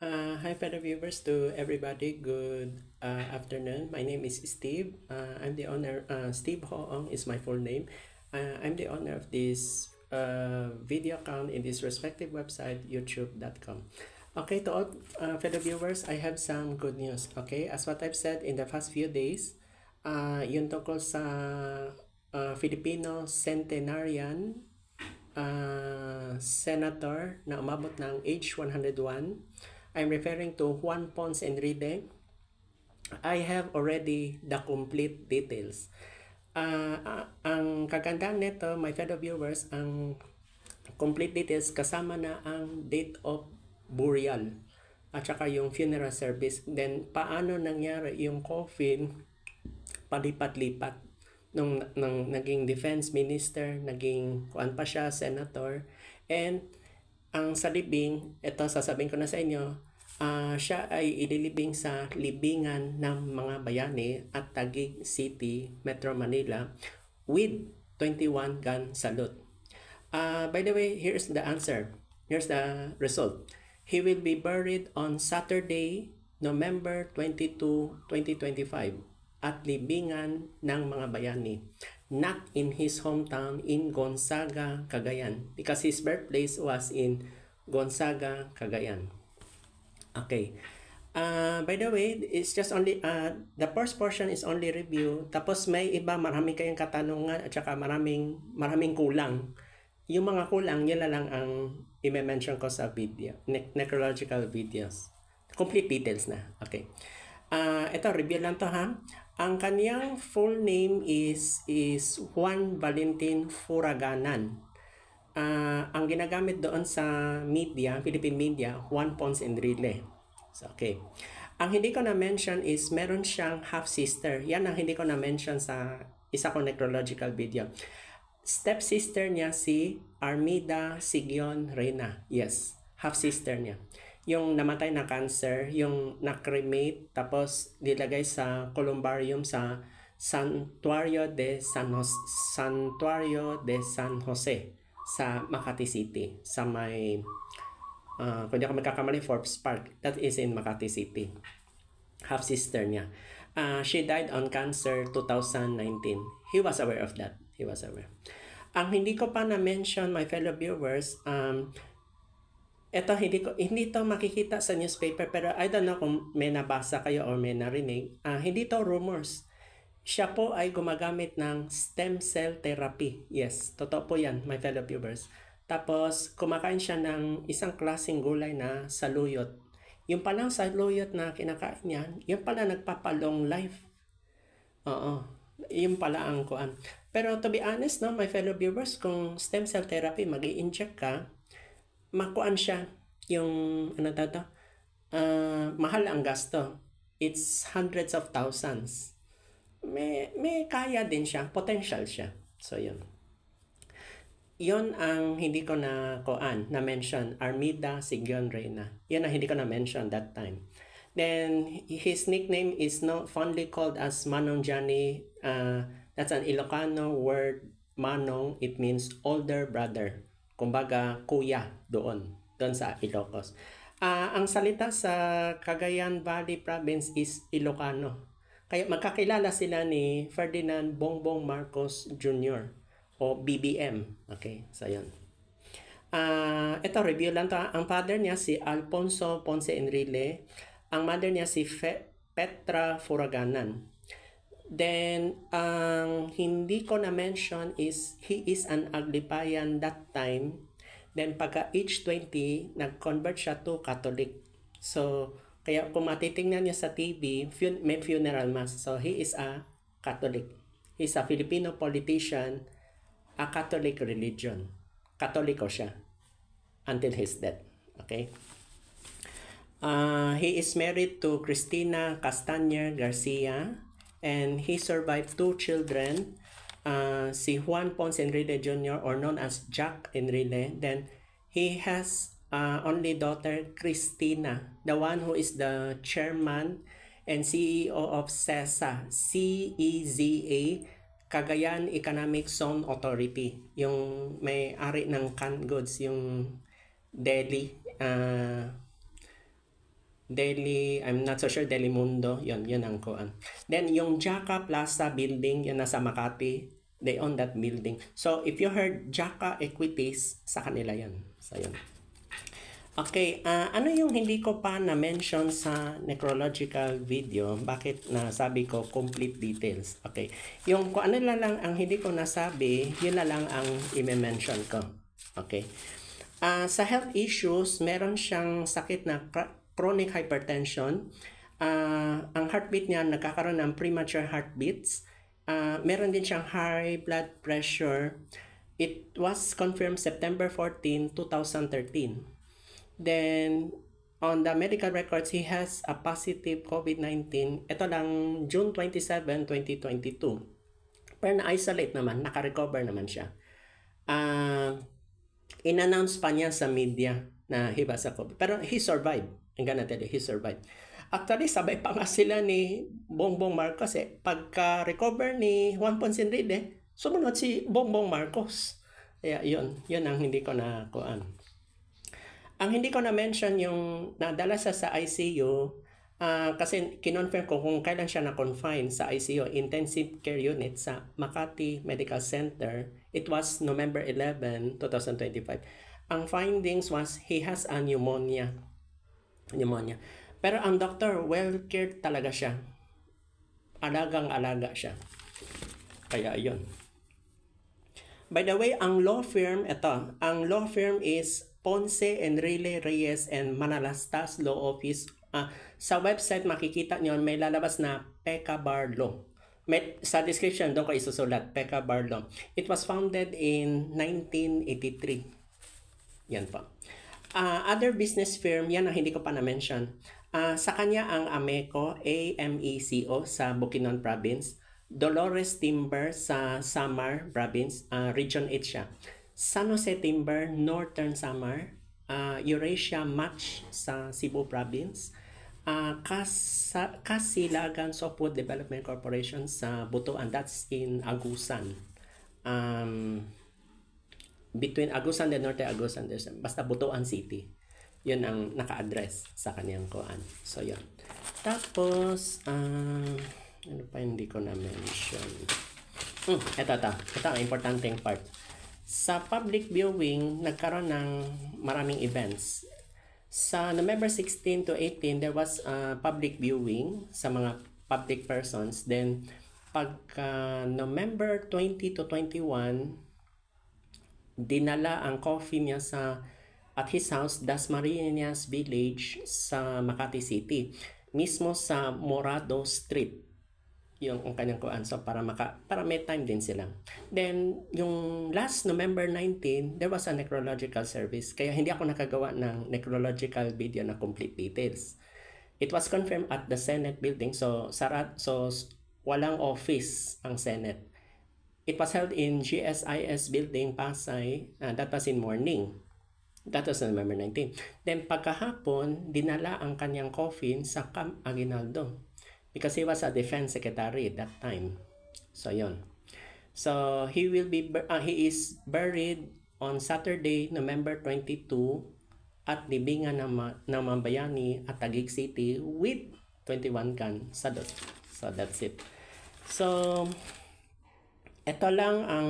Hi, fellow viewers, to everybody. Good afternoon. My name is Steve. I'm the owner. Steve Hoong is my full name. I'm the owner of this video account in this respective website, youtube.com. Okay, to all fellow viewers, I have some good news. Okay, as what I've said in the past few days, yung tungkol sa Filipino centenarian senator na umabot ng age 101. I'm referring to Juan Ponce Enrile. I have already the complete details. Ang kagandahan nito, my fellow viewers, ang complete details kasama na ang date of burial at saka yung funeral service. Then, paano nangyari yung coffin palipat-lipat nung naging defense minister, naging kuan pa siya, senator, and ang sa libing, ito sasabihin ko na sa inyo, siya ay ililibing sa libingan ng mga bayani at Taguig City, Metro Manila with 21 gun salute. By the way, here's the answer. Here's the result. He will be buried on Saturday, November 22, 2025 at libingan ng mga bayani, not in his hometown in Gonzaga, Cagayan, because his birthplace was in Gonzaga, Cagayan. Okay. By the way, it's just only the first portion is only review. Tapos may iba, marami kayong katanungan at saka maraming kulang. Yung mga kulang, yun lang ang i-mention ko sa video, necrological videos. Complete details na. Okay. Ito, review lang to ha. Ang kaniyang full name is Juan Valentin Furaganan. Ang ginagamit doon sa media, Philippine media, Juan Ponce Enrile. So, okay. Ang hindi ko na-mention is meron siyang half-sister. Yan ang hindi ko na-mention sa isa kong necrological video. Step-sister niya si Armida Sigion Reyna. Yes, half-sister niya. Yung namatay na cancer, yung na-cremate, tapos dilagay sa columbarium sa Santuario de San Jose sa Makati City, sa may kung di ako magkakamali, Forbes Park. That is in Makati City. Half-sister niya. She died on cancer 2019. He was aware of that. He was aware. Ang hindi ko pa na-mention, my fellow viewers, ito hindi to makikita sa newspaper, pero I don't know kung may nabasa kayo or may narinig. Hindi to rumors. Siya po ay gumagamit ng stem cell therapy. Yes, totoo po yan, my fellow viewers. Tapos, kumakain siya ng isang klaseng gulay na saluyot. Yung palang saluyot na kinakain niya, yung pala nagpapalong life. Oo, yung pala ang kuan. Pero to be honest, no, my fellow viewers, kung stem cell therapy, mag-i-inject ka, makuan siya yung mahal ang gasto. It's hundreds of thousands. May kaya din siya, potential siya. So yun. Yun ang hindi ko na mention, Armida Sigion Reyna. Yun ang hindi ko na mention that time. Then his nickname is fondly called as Manong Johnny. That's an Ilocano word, Manong. It means older brother. Kumbaga, kuya doon sa Ilocos. Ang salita sa Cagayan Valley Province is Ilocano. Kaya magkakilala sila ni Ferdinand Bongbong Marcos Jr. o BBM. Okay, so yun. Ito, review lang to. Ang father niya si Alfonso Ponce Enrile. Ang mother niya si Petra Furaganan. Then, ang hindi ko na-mention is he is an Aglipayan that time. Then, pagka age 20, nag-convert siya to Catholic. So, kaya kung matitingnan niya sa TV, may funeral mass. So, he is a Catholic. He's a Filipino politician, a Catholic religion. Katoliko siya until his death. Okay? He is married to Cristina Castañer Garcia. And he survived 2 children, si Juan Ponce Enrile Jr. or known as Jack Enrile. Then he has only daughter Cristina, the one who is the chairman and CEO of CEZA, CEZA, Cagayan Economic Zone Authority. Yung may-ari ng canned goods, yung deli, Delhi, I'm not so sure, Delhi Mundo, yun ang kuan. Then yung Jaka Plaza building, yun nasa Makati, they own that building. So if you heard Jaka Equities, sa kanila yun. So yun. Okay, ano yung hindi ko pa na-mention sa necrological video? Bakit nasabi ko complete details? Okay, yung kung ano lang ang hindi ko nasabi, yun na lang ang i-mention ko. Okay. Sa health issues, meron siyang sakit na chronic hypertension. Ang heartbeat niya nagkakaroon ng premature heartbeats. Meron din siyang high blood pressure. It was confirmed September 14, 2013. Then, on the medical records, he has a positive COVID-19. Ito lang, June 27, 2022. Pero na-isolate naman, naka-recover naman siya. In-announce pa niya sa media na he was a COVID. Pero he survived. I'm gonna tell you, he survived. Actually, sabay pa nga sila ni Bongbong Marcos eh. Pagka-recover ni Juan Ponce Enrile, sumunod si Bongbong Marcos. Kaya yun ang hindi ko nakuan. Ang hindi ko na-mention yung nadala sa ICU, kasi kinonfirm ko kung kailan siya na-confine sa ICU, Intensive Care Unit sa Makati Medical Center. It was November 11, 2025. Ang findings was he has a pneumonia. Pero ang doctor, well-cared talaga siya. Alagang-alaga siya. Kaya yun. By the way, ang law firm is Ponce, Enrile, Reyes, and Manalastas Law Office. Sa website makikita nyo, may lalabas na Pekka Bar Law. Sa description, doon ko isusulat, Pekka Bar Law. It was founded in 1983. Yan po. Other business firm, yan ang hindi ko pa na-mention. Sa kanya ang Ameco, AMECO sa Bukidnon Province. Dolores Timber sa Samar Province, Region 8 siya. San Jose Timber, Northern Samar, Eurasia Match sa Cebu Province, Kasilagan Softwood Development Corporation sa Butuan, that's in Agusan. Between Agusan and Norte Agusan, basta Butuan City. Yun ang naka-address sa kanyang kuan. So yun. Tapos, ano pa hindi ko na-mention? Ito ang importanteng part. Sa public viewing, nagkaroon ng maraming events. Sa November 16 to 18, there was public viewing sa mga public persons. Then, pagka November 20 to 21, dinala ang coffin niya at his house, Dasmariñas Village sa Makati City. Mismo sa Morado Street. Yung kanyang kuan, so para may time din sila. Then yung last November 19, there was a necrological service, kaya hindi ako nakagawa ng necrological video na complete details. It was confirmed at the Senate building, so walang office ang Senate. It was held in GSIS building, Pasay. That was in morning. That was November 19. Then pagkahapon, dinala ang kanyang coffin sa Camp Aguinaldo. Because he was a defense secretary at that time. So, yon. So, he is buried on Saturday, November 22 at libingan ng Mambayani at Taguig City with 21 gun salute. So, that's it. So, ito lang ang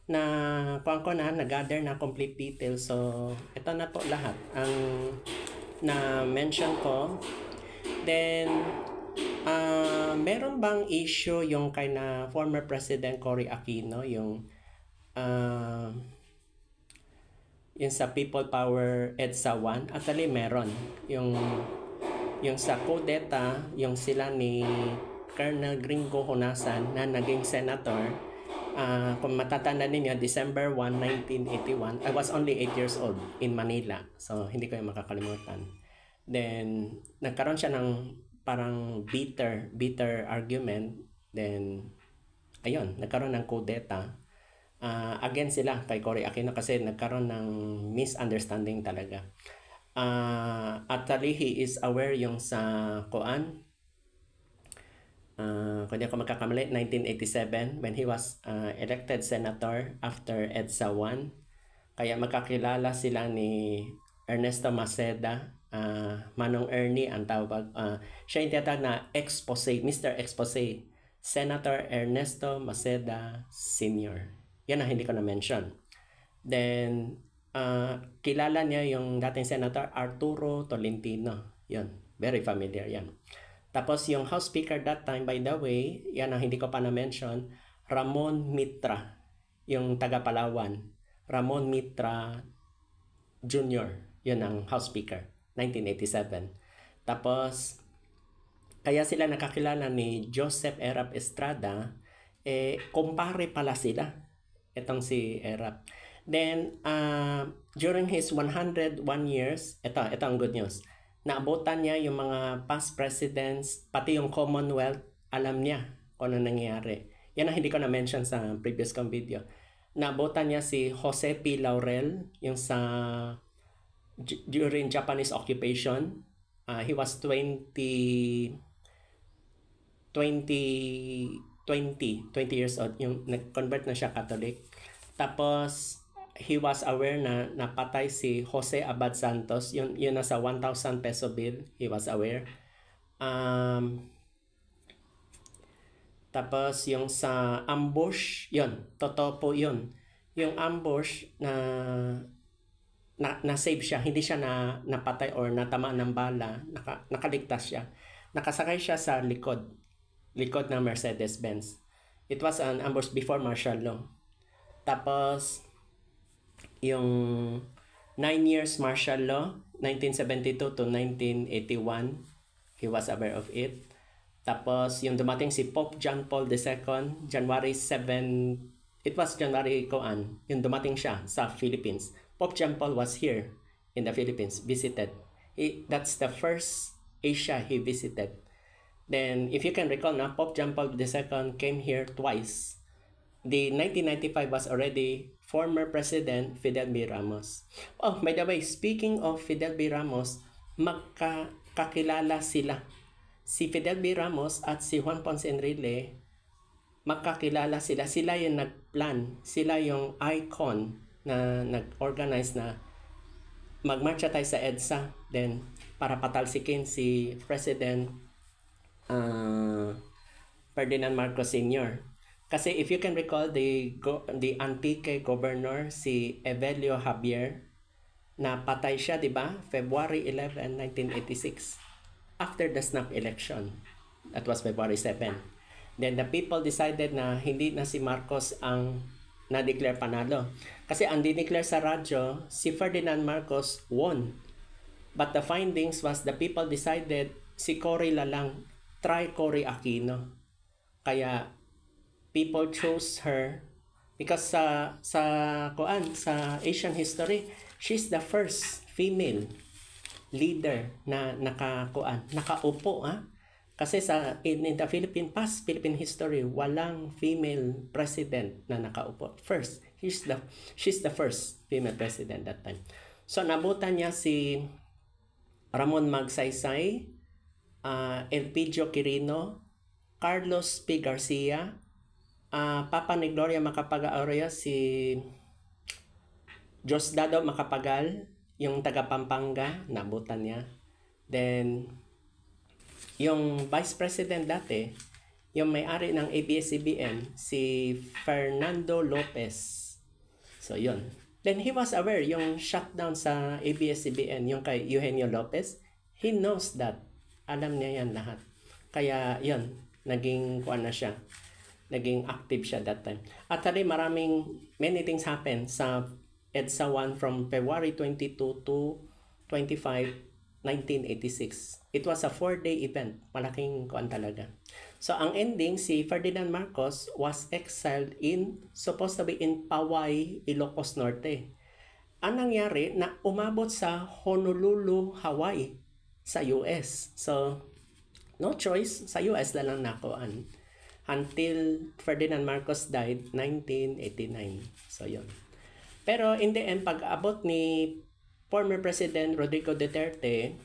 nag-gather na complete details. So, ito na po lahat ang na-mention ko. Then, meron bang issue yung kay na former President Cory Aquino, yung sa People Power EDSA 1? Actually, meron. Yung sa Codeta, yung sila ni Colonel Gringo Honasan na naging senator. Kung matatanda ninyo, December 1, 1981, I was only 8 years old in Manila. So, hindi ko yung makakalimutan. Then, nagkaroon siya ng parang bitter argument. Then, ayun, nagkaroon ng kudeta. Against sila kay Cory Aquino kasi nagkaroon ng misunderstanding talaga. Actually, he is aware yung sa kung di ako magkakamali, 1987 when he was elected senator after EDSA 1. Kaya magkakilala sila ni Ernesto Maceda Manong Ernie ang tawag. Siya yung tinatawag na expose, Mr. Expose, Senator Ernesto Maceda Sr. Yan ang hindi ko na-mention. Then, kilala niya yung dating Senator Arturo Tolentino. Yun, very familiar yan. Tapos yung House Speaker that time, by the way, yan ang hindi ko pa na-mention, Ramon Mitra, yung taga Palawan. Ramon Mitra Jr., yun ang House Speaker, 1987. Tapos, kaya sila nakakilala ni Joseph Erap Estrada, kumpare pala sila, itong si Erap. Then, during his 101 years, ito ang good news, naabutan niya yung mga past presidents, pati yung Commonwealth, alam niya kung ano nangyayari. Yan ang hindi ko na-mention sa previous kong video. Naabutan niya si Jose P. Laurel, yung sa during Japanese occupation. He was 20 years old, yung nag-convert na siya Catholic. Tapos, he was aware na napatay si Jose Abad Santos, yun nasa 1,000 peso bill, he was aware. Tapos yung sa ambush, yun, totoo po yun. Yung ambush na save siya, hindi siya napatay or natamaan ng bala, nakaligtas siya. Nakasakay siya sa likod ng Mercedes-Benz. It was an ambush before martial law. Tapos yung 9 years martial law, 1972 to 1981, he was aware of it. Tapos yung dumating si Pope John Paul II, January 7, it was January koan, yung dumating siya sa Philippines. Pope John Paul was here in the Philippines, visited. That's the first Asia he visited. Then, if you can recall, Pope John Paul II came here twice. The 1995 was already former President Fidel B. Ramos. Oh, by the way, speaking of Fidel B. Ramos, magkakilala sila. Si Fidel B. Ramos at si Juan Ponce Enrile, magkakilala sila. Sila yung nagplan. Sila yung icon na nag-organize na magmarcha tayo sa EDSA. Then, para patalsikin si President Ferdinand Marcos Sr. Kasi if you can recall, the Antique governor, si Evelio Javier, na patay siya, di ba? February 11, 1986. After the snap election. That was February 7. Then the people decided na hindi na si Marcos ang na-declare panalo. Kasi ang dineclare sa radyo, si Ferdinand Marcos won. But the findings was the people decided si Cory lang, try Cory Aquino. Kaya people chose her because sa Asian history, she's the first female leader na nakaupo. Kasi in the Philippine history, walang female president na nakaupo. First, she's the first female president that time. So nabutan niya si Ramon Magsaysay, Elpidio Quirino, Carlos P. Garcia, Papa ni Gloria Macapagal-Arroyo, si Diosdado Macapagal, yung taga Pampanga, nabutan niya. Then, yung Vice President dati, yung may-ari ng ABS-CBN, si Fernando Lopez. So, yun. Then, he was aware, yung shutdown sa ABS-CBN, yung kay Eugenio Lopez, he knows that. Alam niya yan lahat. Kaya, yun, naging naging active siya that time. Actually, many things happened sa EDSA 1 from February 22 to 25, 1986. It was a 4-day event. Malaking talaga. So, ang ending, si Ferdinand Marcos was exiled supposed to be in Paway, Ilocos Norte. Ang nangyari, na umabot sa Honolulu, Hawaii, sa US. So, no choice, sa US na lang nakuan. Until Ferdinand Marcos died, 1989. So, yun. Pero in the end, pag-abot ni former President Rodrigo Duterte,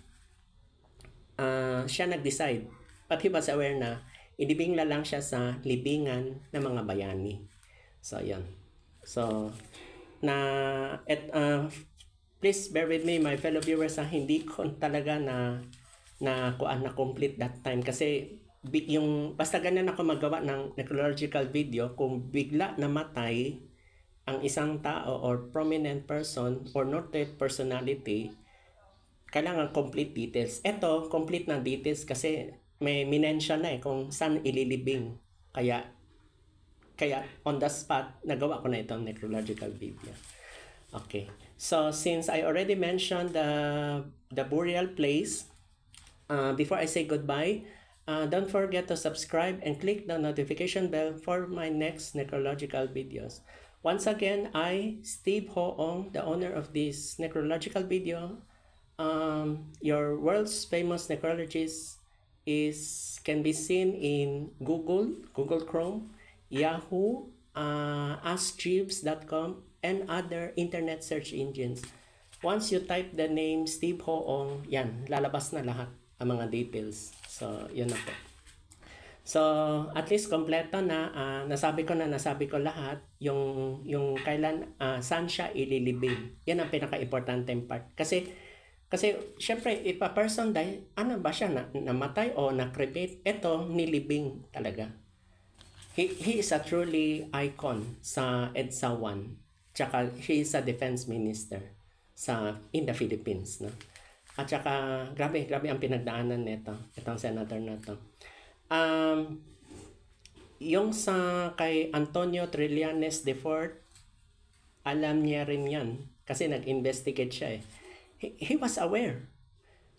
siya nag-decide. But he was aware na ilibing lang siya sa libingan ng mga bayani. So, yun. So, please bear with me, my fellow viewers, hindi ko talaga na complete that time kasi yung basta ganyan ako magawa ng necrological video, kung bigla namatay ang isang tao or prominent person or noted personality, kailangan complete details. Ito, complete na details kasi may minensyon na kung saan ililibing. Kaya on the spot, nagawa ko na itong necrological video. Okay. So, since I already mentioned the burial place, before I say goodbye, don't forget to subscribe and click the notification bell for my next necrological videos. Once again, Steve Hoong, the owner of this necrological video, your world's famous necrologist can be seen in Google Chrome, Yahoo, AskJeeves.com, and other internet search engines. Once you type the name Steve Hoong, yan, lalabas na lahat ang mga details. So, yun na po. So, at least kompleto na, nasabi ko lahat, yung kailan, saan siya ililibing. Yan ang pinaka-importante part. Kasi syempre, if a person die, ano ba siya, namatay o na-cremate? Ito, nilibing talaga. He is a truly icon sa EDSA 1. Tsaka, he is a defense minister in the Philippines. No? At saka, grabe ang pinagdaanan nito, itong senator na to. Yung kay Antonio Trillanes IV, alam niya rin yan kasi nag-investigate siya He was aware.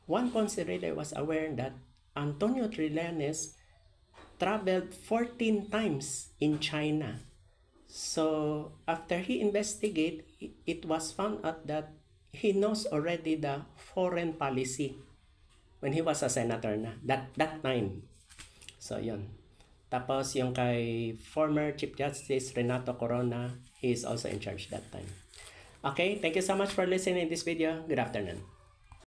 Juan Ponce Enrile was aware that Antonio Trillanes traveled 14 times in China. So, after he investigated, it was found out that he knows already the foreign policy when he was a senator na. That time. So, yun. Tapos, yung kay former Chief Justice Renato Corona, he is also in charge that time. Okay, thank you so much for listening to this video. Good afternoon.